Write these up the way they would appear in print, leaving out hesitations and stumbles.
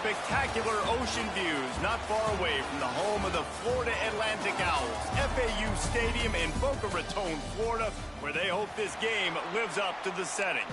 spectacular ocean views not far away from the home of the Florida Atlantic Owls, FAU Stadium in Boca Raton, Florida, where they hope this game lives up to the setting.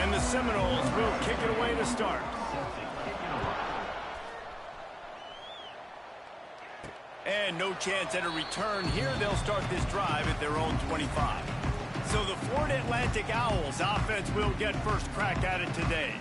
And the Seminoles will kick it away to start. And no chance at a return here. They'll start this drive at their own 25. So the Florida Atlantic Owls offense will get first crack at it today.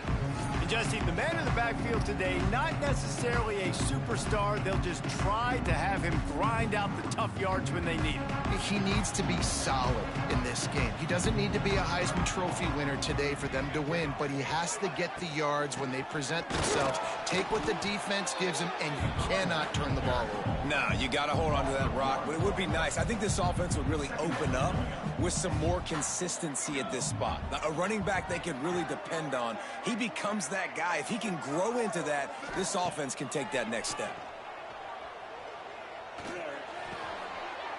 And Jesse, the man in the backfield today, not necessarily a superstar. They'll just try to have him grind out the tough yards when they need it. He needs to be solid in this game. He doesn't need to be a Heisman Trophy winner today for them to win, but he has to get the yards when they present themselves. Take what the defense gives him, and you cannot turn the ball over. No, you got to hold on to that rock, but it would be nice. I think this offense would really open up with some more consistency at this spot. Now, a running back they can really depend on. He becomes that guy. If he can grow into that, this offense can take that next step.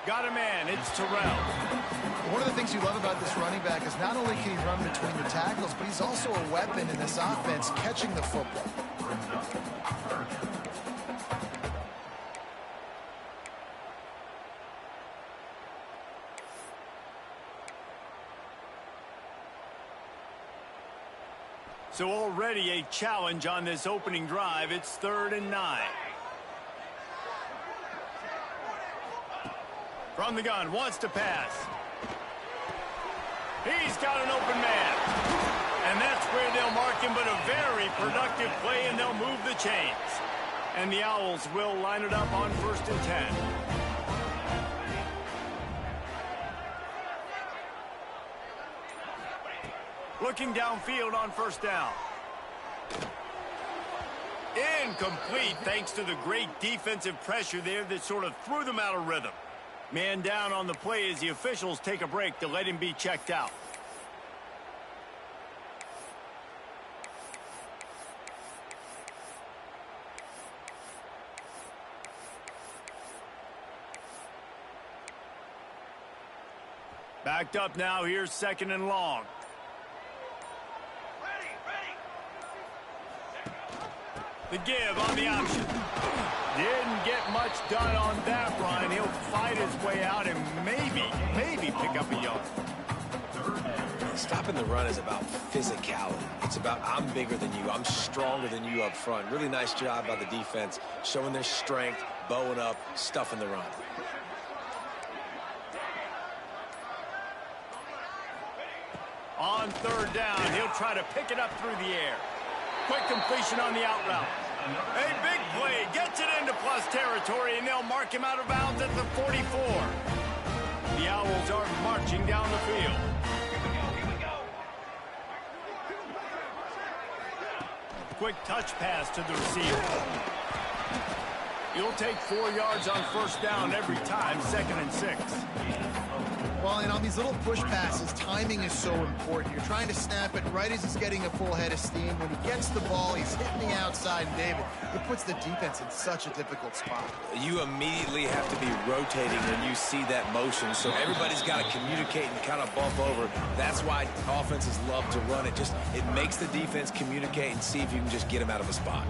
Got a man, it's Terrell. One of the things you love about this running back is not only can he run between the tackles, but he's also a weapon in this offense catching the football. So already a challenge on this opening drive. It's 3rd and 9. From the gun, wants to pass. He's got an open man. And that's where they'll mark him, but a very productive play, and they'll move the chains. And the Owls will line it up on 1st and 10. Looking downfield on 1st down. Incomplete thanks to the great defensive pressure there that sort of threw them out of rhythm. Man down on the play as the officials take a break to let him be checked out. Backed up now, here's 2nd and long. The give on the option. Didn't get much done on that run. He'll fight his way out and maybe pick up a yard. Stopping the run is about physicality. It's about I'm bigger than you. I'm stronger than you up front. Really nice job by the defense, showing their strength, bowing up, stuffing the run. On 3rd down, he'll try to pick it up through the air. Quick completion on the out route. A big play, gets it into plus territory, and they'll mark him out of bounds at the 44. The Owls are marching down the field. Here we go. Quick touch pass to the receiver. You'll take 4 yards on 1st down every time, 2nd and 6. Well, and on these little push passes, timing is so important. You're trying to snap it right as he's getting a full head of steam. When he gets the ball, he's hitting the outside, and David, it puts the defense in such a difficult spot. You immediately have to be rotating when you see that motion, so everybody's got to communicate and kind of bump over. That's why offenses love to run it. It makes the defense communicate and see if you can just get him out of a spot.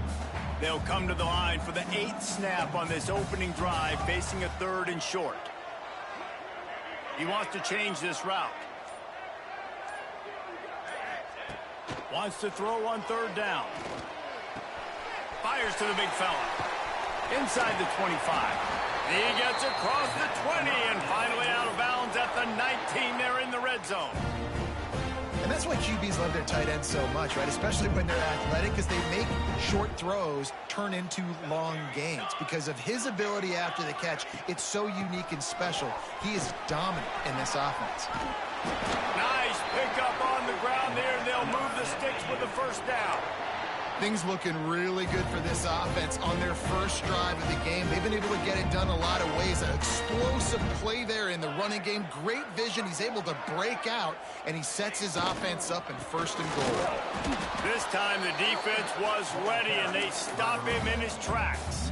They'll come to the line for the 8th snap on this opening drive, facing a 3rd and short. He wants to change this route. Wants to throw on 3rd down. Fires to the big fella. Inside the 25. He gets across the 20 and finally out of bounds at the 19. They're in the red zone. And And that's why QBs love their tight ends so much, right? Especially when they're athletic, because they make short throws turn into long gains. Because of his ability after the catch, it's so unique and special. He is dominant in this offense. Nice pickup on the ground there, and they'll move the sticks with the first down. Things looking really good for this offense on their first drive of the game. They've been able to get it done a lot of ways. An explosive play there in the running game. Great vision. He's able to break out, and he sets his offense up in 1st and goal. This time the defense was ready, and they stop him in his tracks.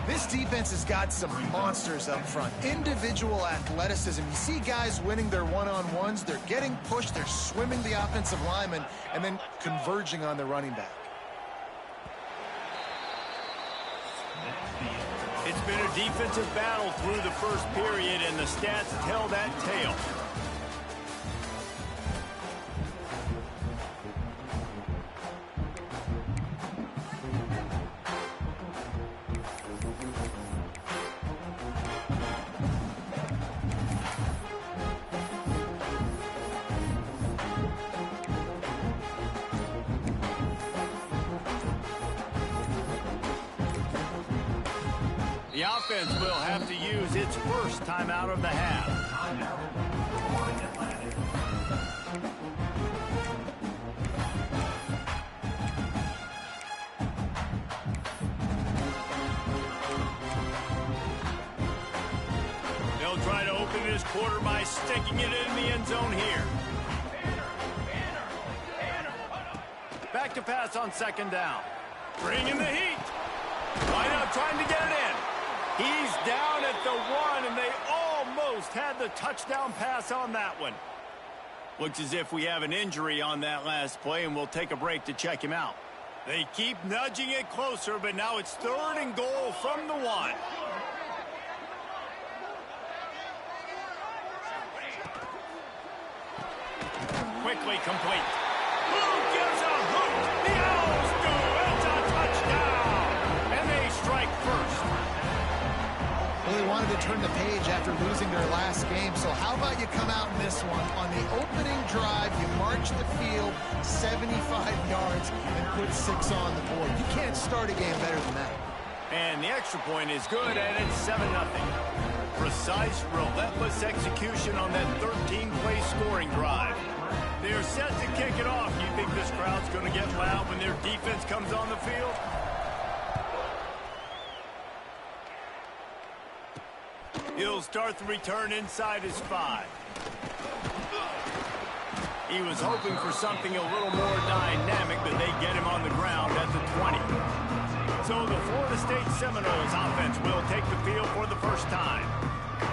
This defense has got some monsters up front. Individual athleticism. You see guys winning their one-on-ones. They're getting pushed. They're swimming the offensive lineman and then converging on the running back. It's been a defensive battle through the first period, and the stats tell that tale. The offense will have to use its first timeout of the half. They'll try to open this quarter by sticking it in the end zone here. Back to pass on 2nd down. Bringing the heat. Line up trying to get it in. He's down at the 1, and they almost had the touchdown pass on that one. Looks as if we have an injury on that last play, and we'll take a break to check him out. They keep nudging it closer, but now it's 3rd and goal from the 1. Quickly complete. Who gives a hoot? The Owls do. It's a touchdown. And they strike first. Well, they wanted to turn the page after losing their last game, so how about you come out in this one? On the opening drive, you march the field 75 yards and put 6 on the board. You can't start a game better than that. And the extra point is good, and it's 7-0. Precise, relentless execution on that 13-play scoring drive. They're set to kick it off. You think this crowd's going to get loud when their defense comes on the field? He'll start the return inside his 5. He was hoping for something a little more dynamic, but they get him on the ground at the 20. So the Florida State Seminoles offense will take the field for the first time.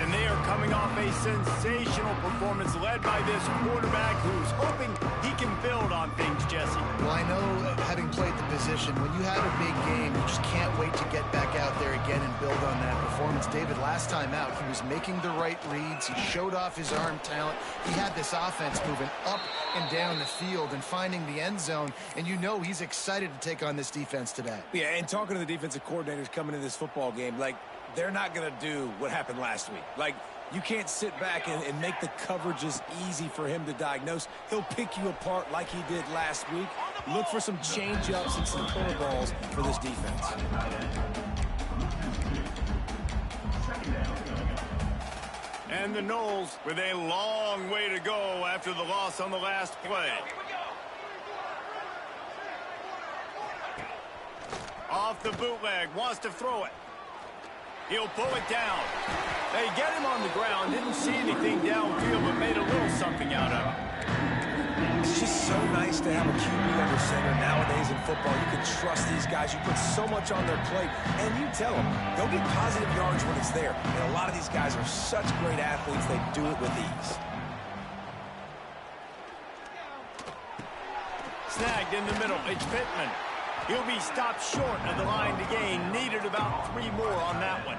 And they are coming off a sensational performance led by this quarterback who's hoping he can build on things, Jesse. Well, I know, having played the position, when you have a big game, you just can't wait to get back out there again and build on that performance. David, last time out, he was making the right reads. He showed off his arm talent. He had this offense moving up and down the field and finding the end zone. And you know he's excited to take on this defense today. Yeah, and talking to the defensive coordinators coming into this football game, like, they're not going to do what happened last week. Like, you can't sit back and make the coverages easy for him to diagnose. He'll pick you apart like he did last week. Look for some change-ups and some curveballs for this defense. And the Noles with a long way to go after the loss on the last play. Off the bootleg, wants to throw it. He'll pull it down. They get him on the ground, didn't see anything downfield, but made a little something out of him. It's just so nice to have a QB under center nowadays in football. You can trust these guys. You put so much on their plate, and you tell them they'll get positive yards when it's there. And a lot of these guys are such great athletes, they do it with ease. Snagged in the middle. It's Pittman. He'll be stopped short of the line to gain. Needed about 3 more on that one.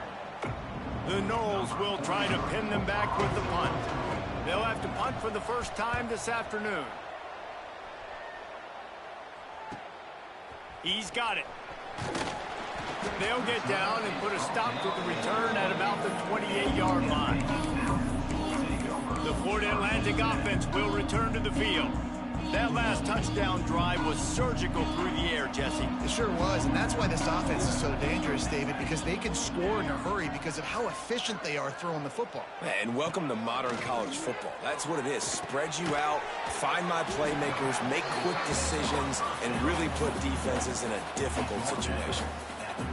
The Noles will try to pin them back with the punt. They'll have to punt for the first time this afternoon. He's got it. They'll get down and put a stop to the return at about the 28-yard line. The Florida Atlantic offense will return to the field. That last touchdown drive was surgical through the air, Jesse. It sure was, and that's why this offense is so dangerous, David, because they can score in a hurry because of how efficient they are throwing the football. And welcome to modern college football. That's what it is. Spread you out, find my playmakers, make quick decisions, and really put defenses in a difficult situation.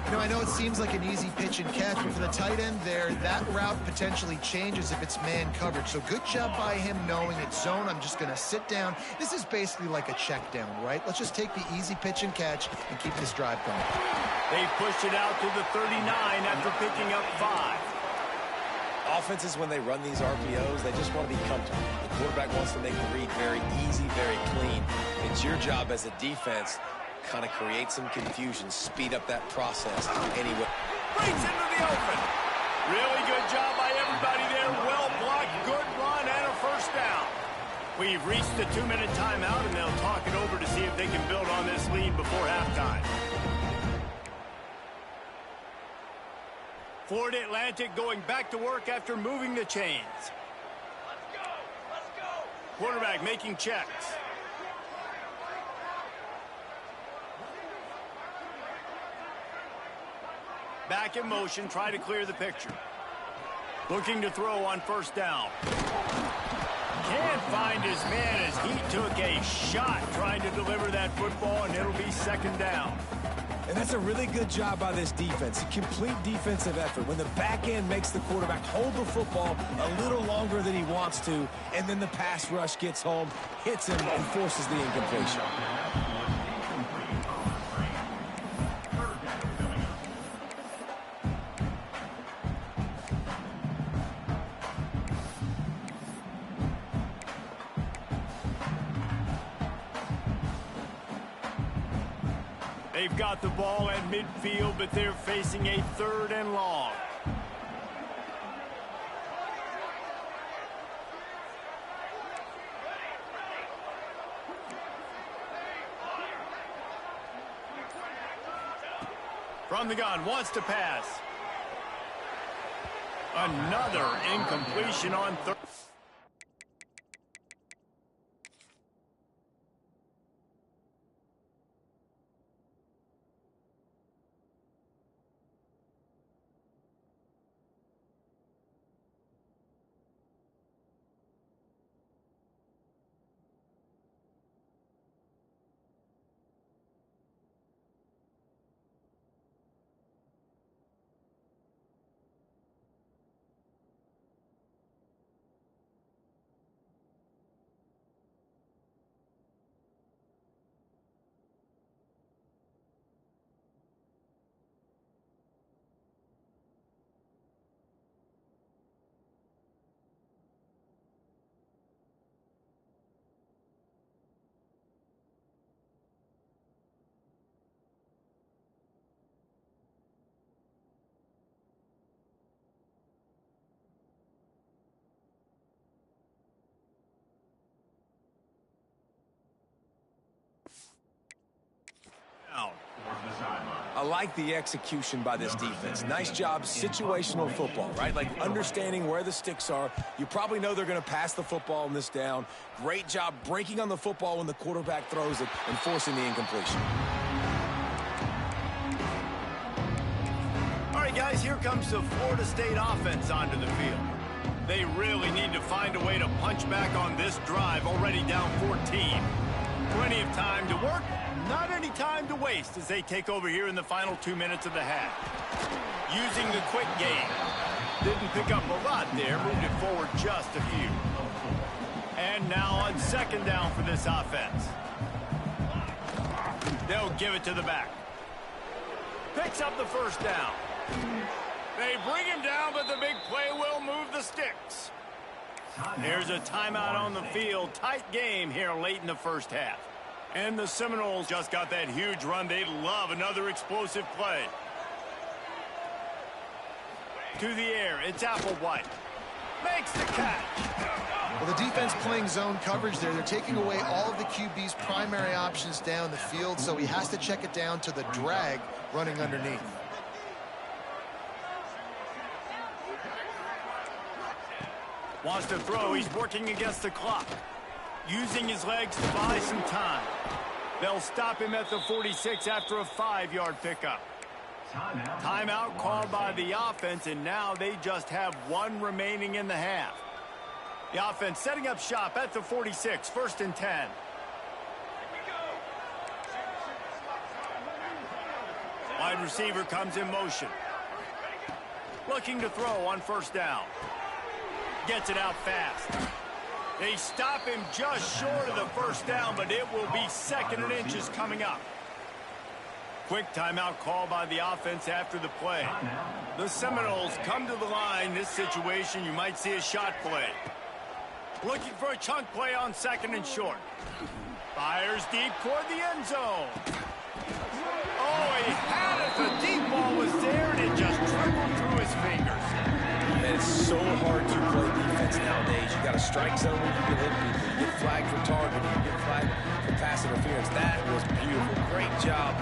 You know, I know it seems like an easy pitch and catch, but for the tight end there, that route potentially changes if it's man coverage. So good job by him knowing it's zone. I'm just going to sit down. This is basically like a check down, right? Let's just take the easy pitch and catch and keep this drive going. They pushed it out to the 39 after picking up 5. Offenses, when they run these RPOs, they just want to be comfortable. The quarterback wants to make the read very easy, very clean. It's your job as a defense kind of create some confusion, speed up that process anyway. Breaks into the open. Really good job by everybody there. Well blocked, good run, and a first down. We've reached the 2-minute timeout, and they'll talk it over to see if they can build on this lead before halftime. Florida Atlantic going back to work after moving the chains. Let's go. Let's go. Quarterback making checks. Back in motion, try to clear the picture. Looking to throw on first down. Can't find his man as he took a shot trying to deliver that football, and it'll be second down. And that's a really good job by this defense. A complete defensive effort. When the back end makes the quarterback hold the football a little longer than he wants to, and then the pass rush gets home, hits him, and forces the incompletion. They've got the ball at midfield, but they're facing a 3rd and long. From the gun, wants to pass. Another incompletion on 3rd. I like the execution by this defense. Nice job, situational football, right? Like understanding where the sticks are. You probably know they're going to pass the football on this down. Great job breaking on the football when the quarterback throws it and forcing the incompletion. All right, guys, here comes the Florida State offense onto the field. They really need to find a way to punch back on this drive, already down 14. Plenty of time to work, not any time to waste as they take over here in the final 2 minutes of the half. Using the quick game. Didn't pick up a lot there, moved it forward just a few. And now on second down for this offense. They'll give it to the back. Picks up the first down. They bring him down, but the big play will move the sticks. There's a timeout on the field. Tight game here late in the first half. And the Seminoles just got that huge run. They love another explosive play. To the air, it's Applewhite. Makes the catch. Well, the defense playing zone coverage there. They're taking away all of the QB's primary options down the field, so he has to check it down to the drag running underneath. Wants to throw. He's working against the clock. Using his legs to buy some time. They'll stop him at the 46 after a 5-yard pickup. Timeout called by the offense, and now they just have one remaining in the half. The offense setting up shop at the 46, 1st and 10. Wide receiver comes in motion. Looking to throw on 1st down. Gets it out fast. They stop him just short of the 1st down, but it will be 2nd and inches coming up. Quick timeout call by the offense after the play. The Seminoles come to the line. This situation, you might see a shot play. Looking for a chunk play on 2nd and short. Fires deep toward the end zone. Oh, he had it. The deep ball was there, and it just trickled through his fingers. And it's so hard to play defense nowadays. You got a strike zone where you can hit people. You get flagged for targeting. You get flagged for pass interference. That was beautiful. Great job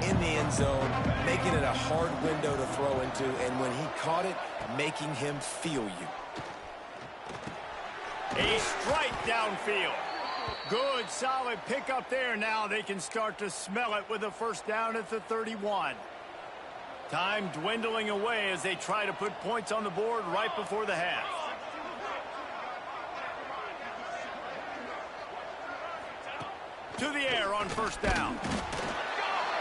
in the end zone, making it a hard window to throw into, and when he caught it, making him feel you. A strike downfield. Good, solid pickup there. Now they can start to smell it with a 1st down at the 31. Time dwindling away as they try to put points on the board right before the half. To the air on 1st down.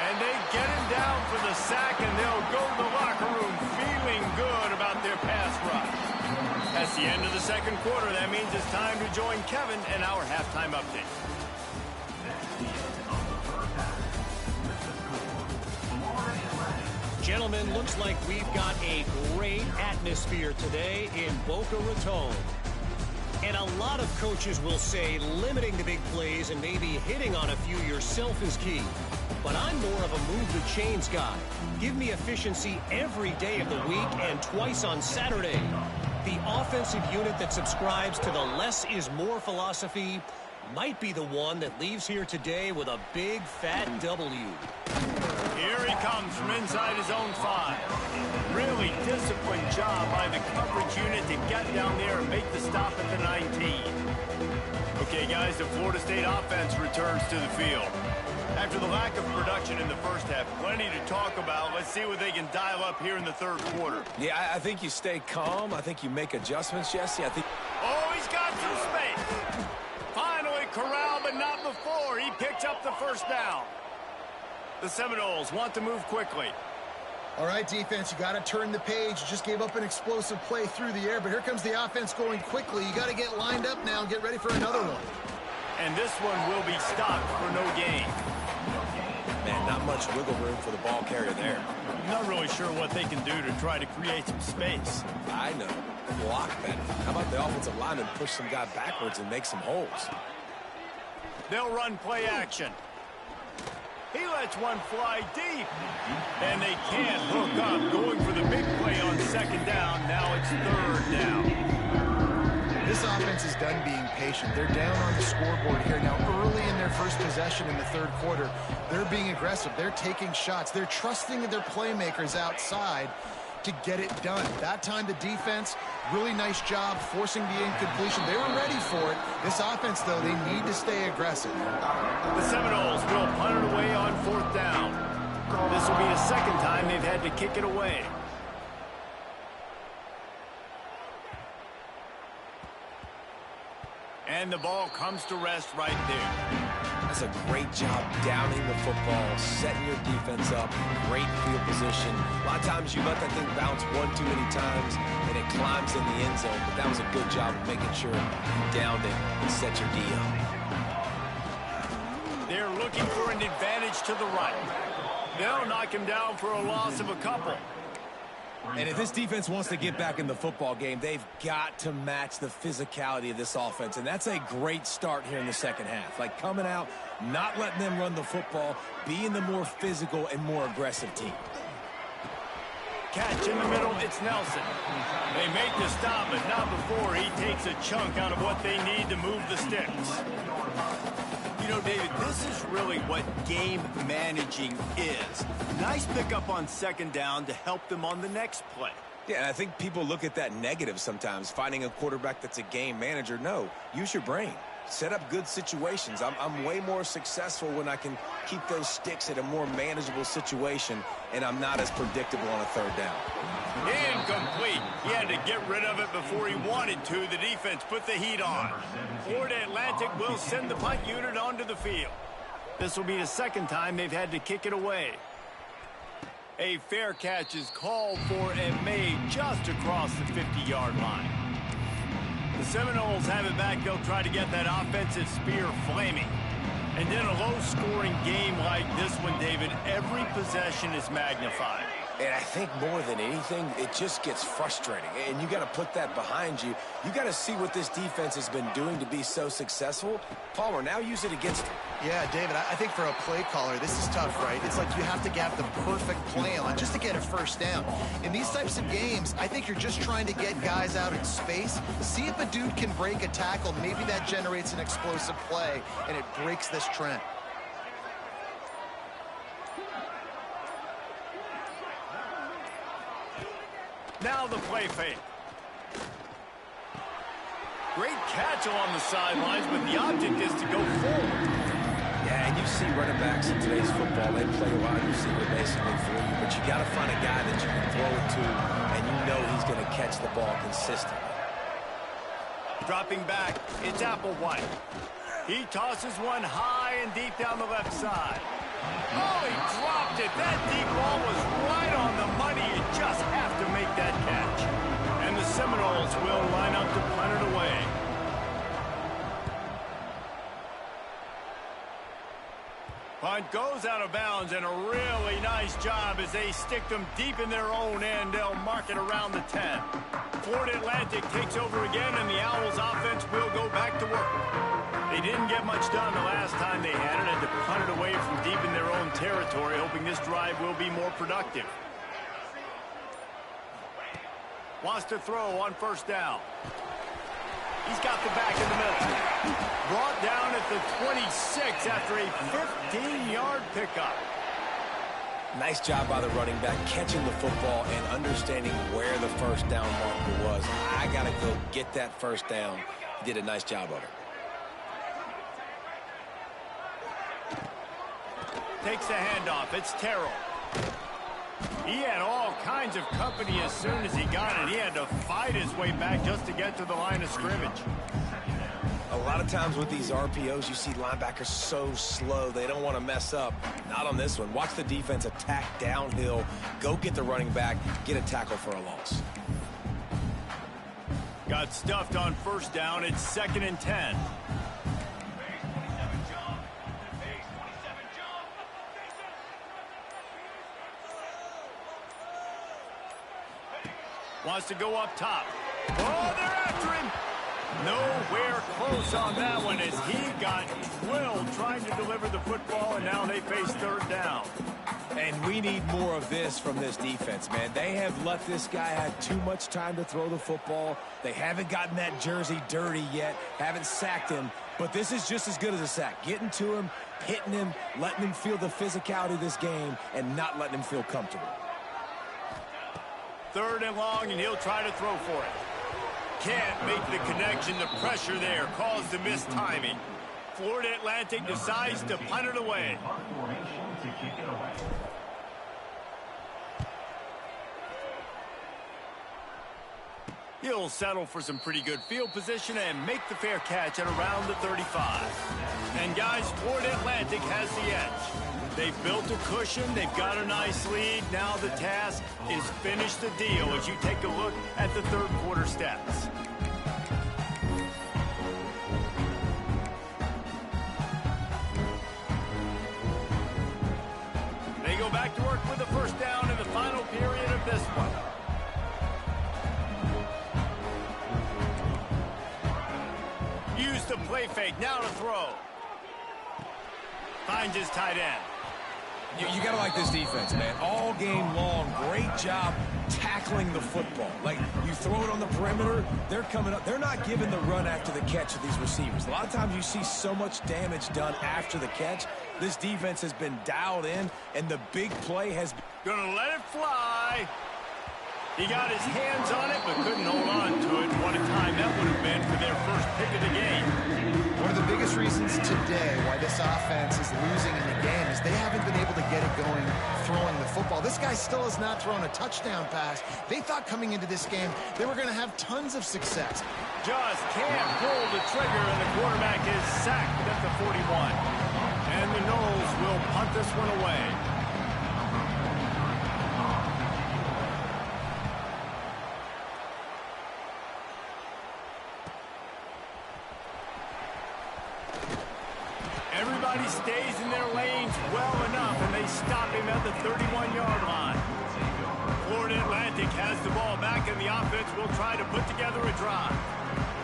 And they get him down for the sack, and they'll go to the locker room feeling good about their pass rush. That's the end of the 2nd quarter. That means it's time to join Kevin and our halftime update. Gentlemen, looks like we've got a great atmosphere today in Boca Raton. And a lot of coaches will say limiting the big plays and maybe hitting on a few yourself is key. But I'm more of a move the chains guy. Give me efficiency every day of the week and twice on Saturday. The offensive unit that subscribes to the less is more philosophy might be the one that leaves here today with a big fat W. Here he comes from inside his own 5. Really disciplined job by the coverage unit to get down there and make the stop at the 19. Okay, guys, the Florida State offense returns to the field. After the lack of production in the 1st half, plenty to talk about. Let's see what they can dial up here in the 3rd quarter. Yeah, I think you stay calm. I think you make adjustments, Jesse. Oh, he's got some space. Finally corralled, but not before. He picks up the 1st down. The Seminoles want to move quickly. All right, defense, you got to turn the page. You just gave up an explosive play through the air, but here comes the offense going quickly. You got to get lined up now and get ready for another one. And this one will be stopped for no gain. Man, not much wiggle room for the ball carrier there. I'm not really sure what they can do to try to create some space. I know. Block better. How about the offensive lineman push some guy backwards and make some holes? They'll run play action. He lets one fly deep. And they can't hook up. Going for the big play on 2nd down. Now it's 3rd down. This offense is done being patient. They're down on the scoreboard here now early in their 1st possession in the 3rd quarter. They're being aggressive. They're taking shots. They're trusting their playmakers outside to get it done. That time the defense, really nice job forcing the incompletion. They were ready for it. This offense, though, they need to stay aggressive. The Seminoles will punt it away on 4th down. This will be the 2nd time they've had to kick it away. And the ball comes to rest right there. That's a great job downing the football, setting your defense up, great field position. A lot of times you let that thing bounce one too many times, and it climbs in the end zone. But that was a good job of making sure you downed it and set your D up. They're looking for an advantage to the right. They'll knock him down for a loss of a couple. And if this defense wants to get back in the football game, they've got to match the physicality of this offense. And that's a great start here in the 2nd half. Like coming out, not letting them run the football, being the more physical and more aggressive team. Catch in the middle, it's Nelson. They make the stop, but not before he takes a chunk out of what they need to move the sticks. You know, David, this is really what game managing is. Nice pickup on 2nd down to help them on the next play. Yeah, and I think people look at that negative sometimes, finding a quarterback that's a game manager. No, use your brain. Set up good situations. I'm way more successful when I can keep those sticks at a more manageable situation, and I'm not as predictable on a third down. Incomplete. He had to get rid of it before he wanted to. The defense put the heat on. Florida Atlantic will send the punt unit onto the field. This will be the second time they've had to kick it away. A fair catch is called for and made just across the 50-yard line. The Seminoles have it back. They'll try to get that offensive spear flaming. And in a low-scoring game like this one, David, every possession is magnified. And I think more than anything, it just gets frustrating. And you got to put that behind you. You got to see what this defense has been doing to be so successful. Palmer, now use it against them. Yeah, David, I think for a play caller, this is tough, right? It's like you have to have the perfect play on just to get a first down. In these types of games, I think you're just trying to get guys out in space, see if a dude can break a tackle. Maybe that generates an explosive play, and it breaks this trend. Now the play fake. Great catch along the sidelines, but the object is to go forward. Yeah, and you see running backs in today's football, they play a wide receiver basically for you, but you got to find a guy that you can throw it to, and you know he's going to catch the ball consistently. Dropping back, it's Applewhite. He tosses one high and deep down the left side. Oh, he dropped it. That deep ball was right on the money. You just have to make that catch. And the Seminoles will line up to punt it away. Punt goes out of bounds, and a really nice job as they stick them deep in their own end. They'll mark it around the 10. Florida Atlantic takes over again, and the Owls offense will go back to work. They didn't get much done the last time they had it, and to punt it away from deep in their own territory, hoping this drive will be more productive. Wants to throw on first down. He's got the back in the middle. Brought down at the 26 after a 15-yard pickup. Nice job by the running back, catching the football and understanding where the first down marker was. I got to go get that first down. He did a nice job of it. Takes the handoff. It's Terrell. He had all kinds of company as soon as he got it. He had to fight his way back just to get to the line of scrimmage. A lot of times with these RPOs, you see linebackers so slow, they don't want to mess up. Not on this one. Watch the defense attack downhill, go get the running back, get a tackle for a loss. Got stuffed on first down. It's 2nd and 10. Wants to go up top. Oh, they're after him. Nowhere close on that one as he got drilled trying to deliver the football, and now they face third down. And we need more of this from this defense, man. They have let this guy have too much time to throw the football. They haven't gotten that jersey dirty yet, haven't sacked him, but this is just as good as a sack. Getting to him, hitting him, letting him feel the physicality of this game, and not letting him feel comfortable. 3rd and long, and he'll try to throw for it. Can't make the connection. The pressure there caused the missed timing. Florida Atlantic decides to punt it away. He'll settle for some pretty good field position and make the fair catch at around the 35. And guys, Florida Atlantic has the edge. They've built a cushion. They've got a nice lead. Now the task is finish the deal as you take a look at the third quarter stats. They go back to work with the first down in the final period of this one. Use the play fake. Now to throw. Finds his tight end. You got to like this defense, man. All game long, great job tackling the football. Like, you throw it on the perimeter, they're coming up. They're not giving the run after the catch to these receivers. A lot of times you see so much damage done after the catch. This defense has been dialed in, and the big play has been... Gonna let it fly. He got his hands on it, but couldn't hold on to it. What a time that would have been for their first pick of the game. One of the biggest reasons today why this offense is losing in the game is they haven't been able to get it going throwing the football. This guy still has not thrown a touchdown pass. They thought coming into this game they were going to have tons of success. Just can't pull the trigger, and the quarterback is sacked at the 41. And the Noles will punt this one away. Everybody stays in their lanes well enough, and they stop him at the 31-yard line. Florida Atlantic has the ball back, and the offense will try to put together a drive.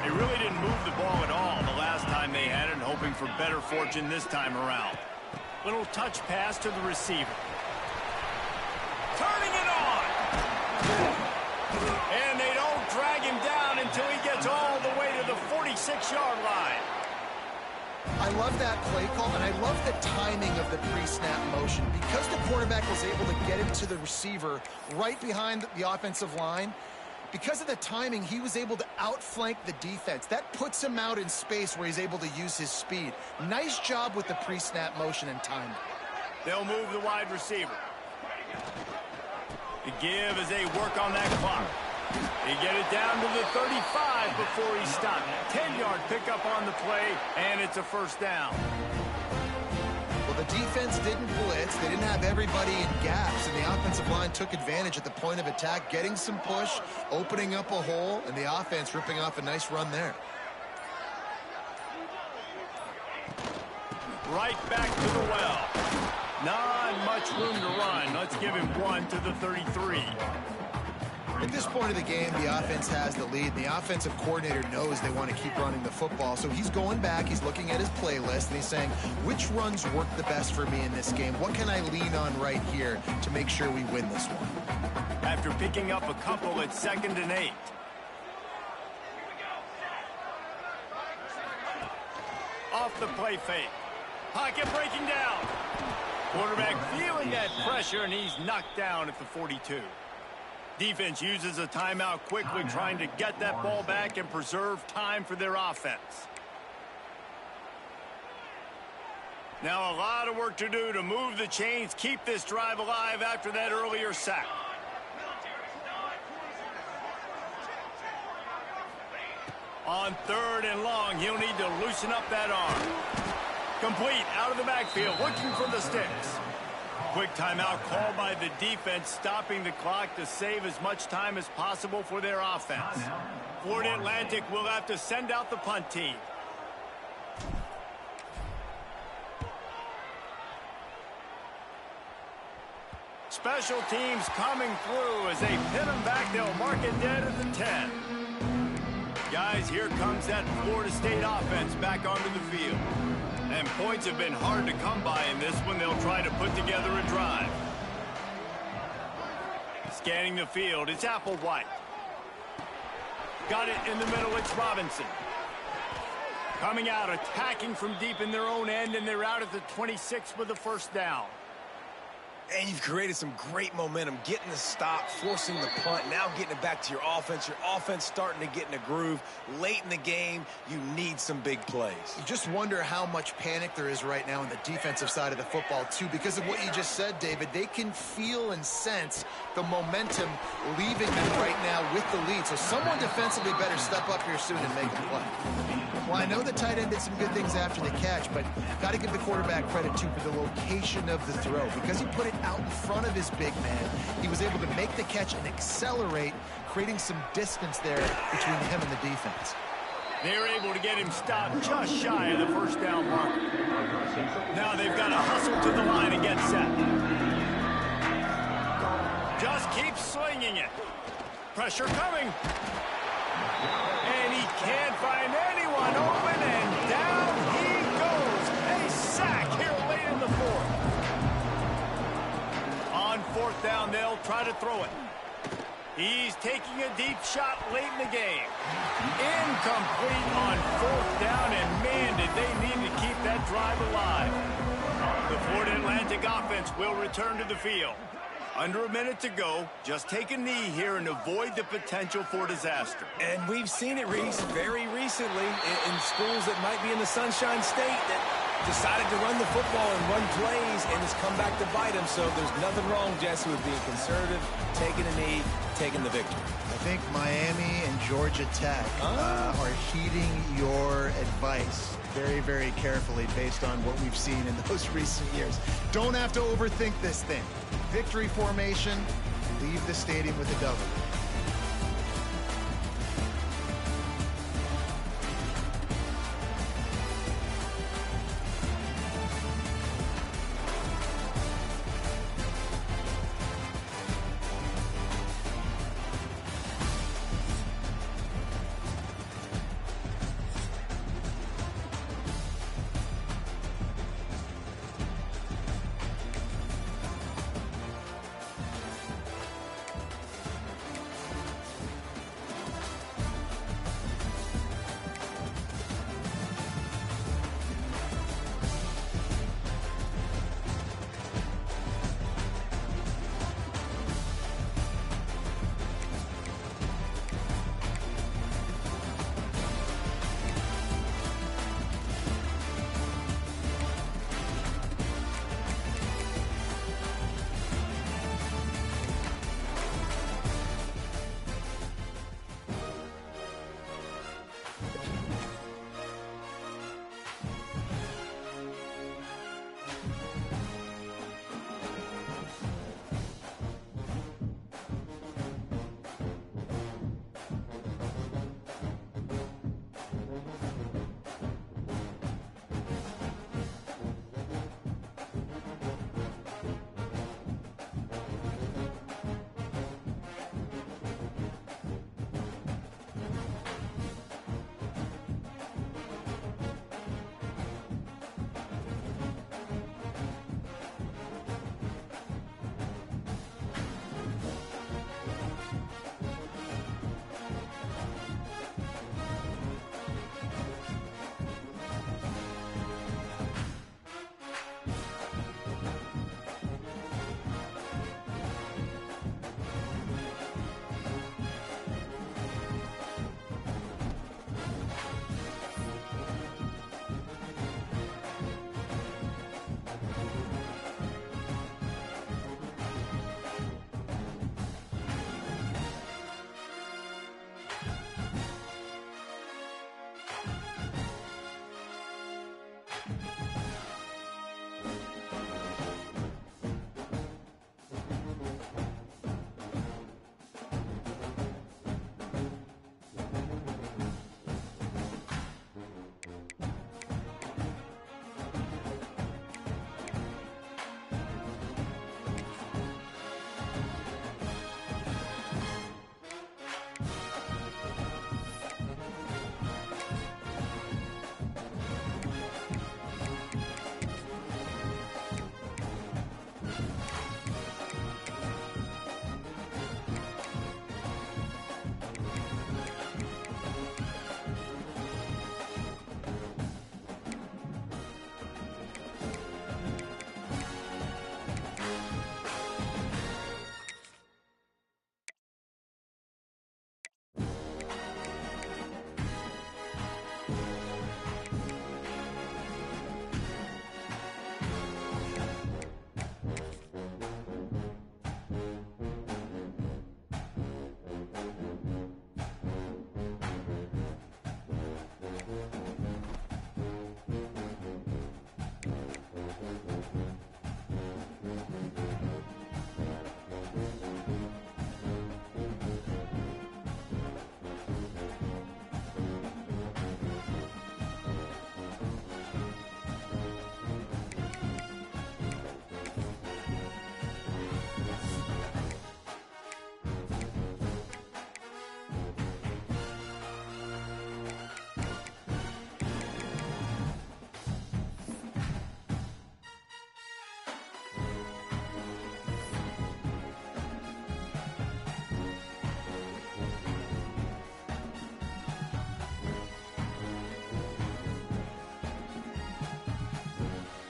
They really didn't move the ball at all the last time they had it, hoping for better fortune this time around. Little touch pass to the receiver. Turning it on! And they don't drag him down until he gets all the way to the 46-yard line. I love that play call, and I love the timing of the pre-snap motion. Because the quarterback was able to get it to the receiver right behind the offensive line, because of the timing, he was able to outflank the defense. That puts him out in space where he's able to use his speed. Nice job with the pre-snap motion and timing. They'll move the wide receiver. The give as they work on that clock. They get it down to the 35 before he stopped. 10-yard pickup on the play, and it's a first down. Well, the defense didn't blitz. They didn't have everybody in gaps, and the offensive line took advantage at the point of attack, getting some push, opening up a hole, and the offense ripping off a nice run there. Right back to the well. Not much room to run. Let's give him one to the 33. At this point of the game, the offense has the lead. The offensive coordinator knows they want to keep running the football. So he's going back, he's looking at his playlist, and he's saying, which runs work the best for me in this game? What can I lean on right here to make sure we win this one? After picking up a couple at 2nd and 8. Off the play fake. Pocket breaking down. Quarterback feeling that pressure, and he's knocked down at the 42. Defense uses a timeout quickly, trying to get that ball back and preserve time for their offense. Now a lot of work to do to move the chains, keep this drive alive after that earlier sack. On 3rd and long, he'll need to loosen up that arm. Complete out of the backfield, looking for the sticks. Quick timeout called by the defense, stopping the clock to save as much time as possible for their offense. Florida Atlantic will have to send out the punt team. Special teams coming through as they pin them back. They'll mark it dead at the 10. Guys, here comes that Florida State offense back onto the field. And points have been hard to come by in this one. They'll try to put together a drive. Scanning the field, it's Applewhite. Got it in the middle, it's Robinson. Coming out, attacking from deep in their own end, and they're out at the 26 with a first down. And you've created some great momentum, getting the stop, forcing the punt, now getting it back to your offense. Your offense starting to get in a groove. Late in the game, you need some big plays. You just wonder how much panic there is right now on the defensive side of the football, too, because of what you just said, David. They can feel and sense the momentum leaving them right now with the lead. So someone defensively better step up here soon and make a play. Well, I know the tight end did some good things after the catch, but got to give the quarterback credit, too, for the location of the throw. Because he put it out in front of his big man, he was able to make the catch and accelerate, creating some distance there between him and the defense. They're able to get him stopped just shy of the first down mark. Now they've got to hustle to the line and get set. Just keep swinging it. Pressure coming. And he can't find anyone open, and down he goes. A sack here late in the 4th. On 4th down, they'll try to throw it. He's taking a deep shot late in the game. Incomplete on 4th down, and man, did they need to keep that drive alive. The Florida Atlantic offense will return to the field. Under a minute to go. Just take a knee here and avoid the potential for disaster. And we've seen it, Reese, very recently in schools that might be in the Sunshine State that decided to run the football and run plays, and it's come back to bite them. So there's nothing wrong, Jesse, with being conservative, taking a knee, taking the victory. I think Miami and Georgia Tech are heeding your advice very, very carefully based on what we've seen in those recent years. Don't have to overthink this thing. Victory formation, leave the stadium with a W.